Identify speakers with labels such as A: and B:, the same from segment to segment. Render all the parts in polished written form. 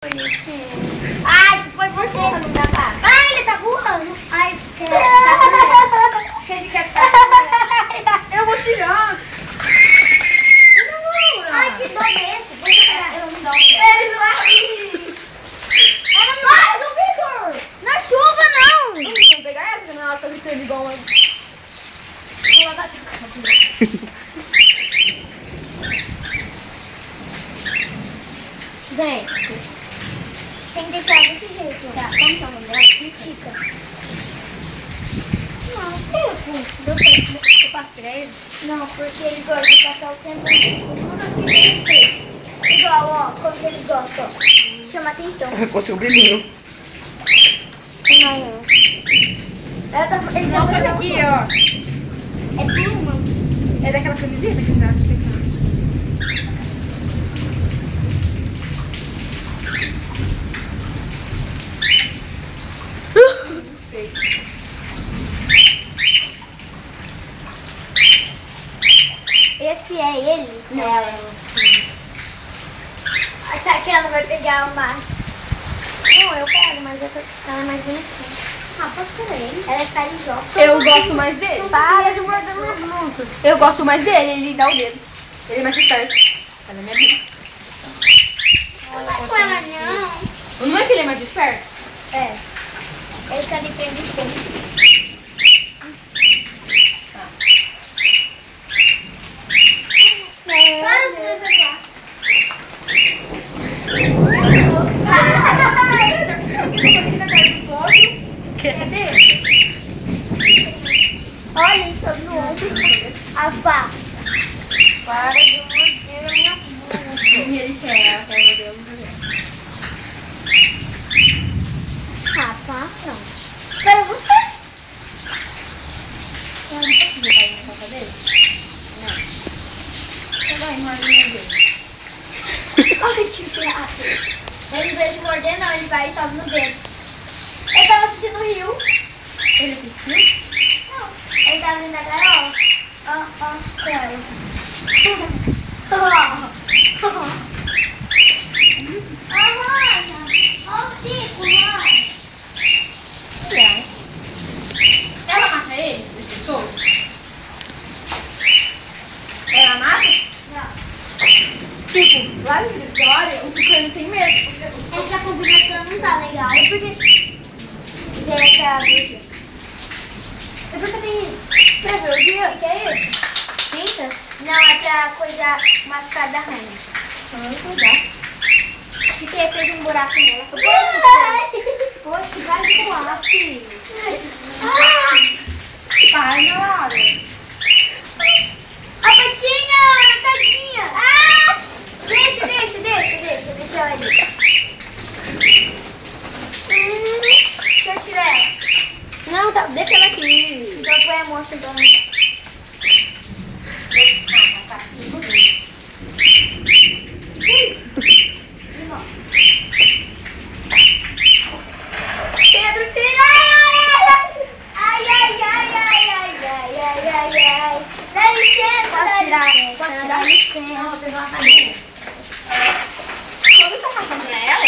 A: Bonitinho. Ai, isso foi você, não dá pra... Ai, ele tá voando. Ai, ele quer ficar...
B: Eu vou tirar.
A: Ai, que dor desse. Deixa eu pegar. Eu não dou. Ele vai. Para, não, Victor. Não é chuva, não.
B: Não vou pegar ela, porque ela tá gritando igual uma...
A: Ela vai tocar. Gente, tem que deixar desse jeito. Tá, como que é o nome dela? Critica. Eu passo pra ele? Não, porque ele gosta de passar o tempo tudo assim desse jeito. Igual, ó, como que eles gostam, ó. Chama atenção.
C: Com seu brilhinho.
A: Não. Ela tá, ele
B: Não,
A: tá
B: olha
A: fazendo
B: aqui,
A: ó.
B: ó.
A: É pluma.
B: É daquela camiseta que você acha que tá?
A: Esse é ele? Ela. Tá que ela vai pegar o macho. Não, eu pego, mas ela é mais bonitinha. Ah, posso pegar ele? Ela é carinhosa.
B: Eu gosto mais dele.
A: Para de morder minha mão.
B: Eu gosto mais dele, ele dá o dedo. Ele é mais esperto. Ela é minha amiga.
A: Não vai com ela, não.
B: Não é que ele é mais esperto?
A: É. Ele tá de frente de frente. Para os dois agora. Olha, ele sobe no ombro. Avá.
B: Para de morder a minha bunda. E ele quer morder a bunda.
A: Rafa, não. Para você.
B: Eu não posso cair na boca dele? Não. Você vai morder dele.
A: Olha que graça. Ele, em vez de morder, não, ele vai e sobe no dedo. Ele tava assistindo o Rio.
B: Ele assistiu?
A: Não. Ele tava vindo da gaiola. Ó, ó, ela. Ó, Rosa. Ó o Cico, mãe.
B: É. Ela mata ele? As pessoas? Ela mata?
A: Não.
B: Tipo, lá em Vitória, o Tucano tem medo.
A: Essa combinação não tá legal. É porque... Deixa a ver. É porque tem isso. Pra ver o dia, que é isso? Tinta? Não, é pra coisa machucada da Rainha. Porque fez um buraco nela. Poxa, vai voar, filho.
B: Pai, na hora.
A: A patinha, tadinha. Ah! Deixa ela ali. Deixa eu tirar ela.
B: Não, tá, deixa ela aqui.
A: Então põe a moça então. Pedro, tira! Ai, dá licença,
B: Posso tirar?
A: licença.
B: Posso tirar?
A: Dá licença.
B: Não, você vai fazer. Quando você tá fazendo ela,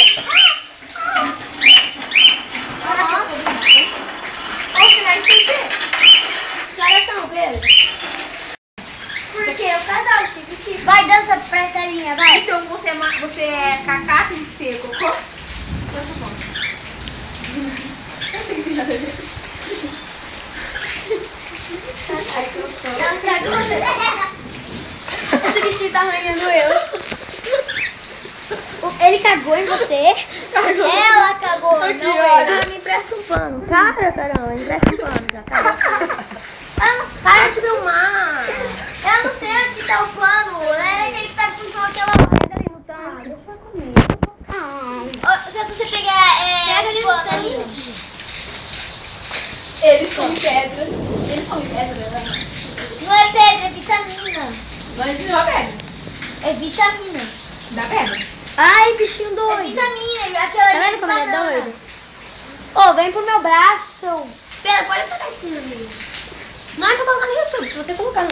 B: ou você vai entender.
A: Que horas são, Pedro? Porque o casal Chico. Vai, dança pra telinha, vai.
B: Então você é cacá, tem que ser cocô? Então tá bom. Eu sei que tem nada a ver. Ai, que eu sou.
A: Esse vestido tá arranhando eu. Ele cagou em você?
B: Cagou.
A: Ela cagou,
B: Aqui,
A: não
B: olha.
A: ele. Me empresta um pano. Cara, caramba, me empresta um pano já, tá? Para de filmar. Eu não sei onde tá o pano. É ele que tá com aquela pega ali no tanque. Deixa comigo. Se você pegar
B: Pega ali no
A: pano
B: tanque.
A: ali.
B: Eles comem pedra. Eles comem pedra, né?
A: Não é pedra, é vitamina.
B: Mas não é pedra.
A: É vitamina.
B: Dá pedra.
A: Ai, bichinho doido. É vitamina. Aquela tá vendo como ele é doido? Ô, vem pro meu braço, seu... Pedro, pode pegar isso no vídeo. Não é pra colocar no YouTube, você vai ter que colocar no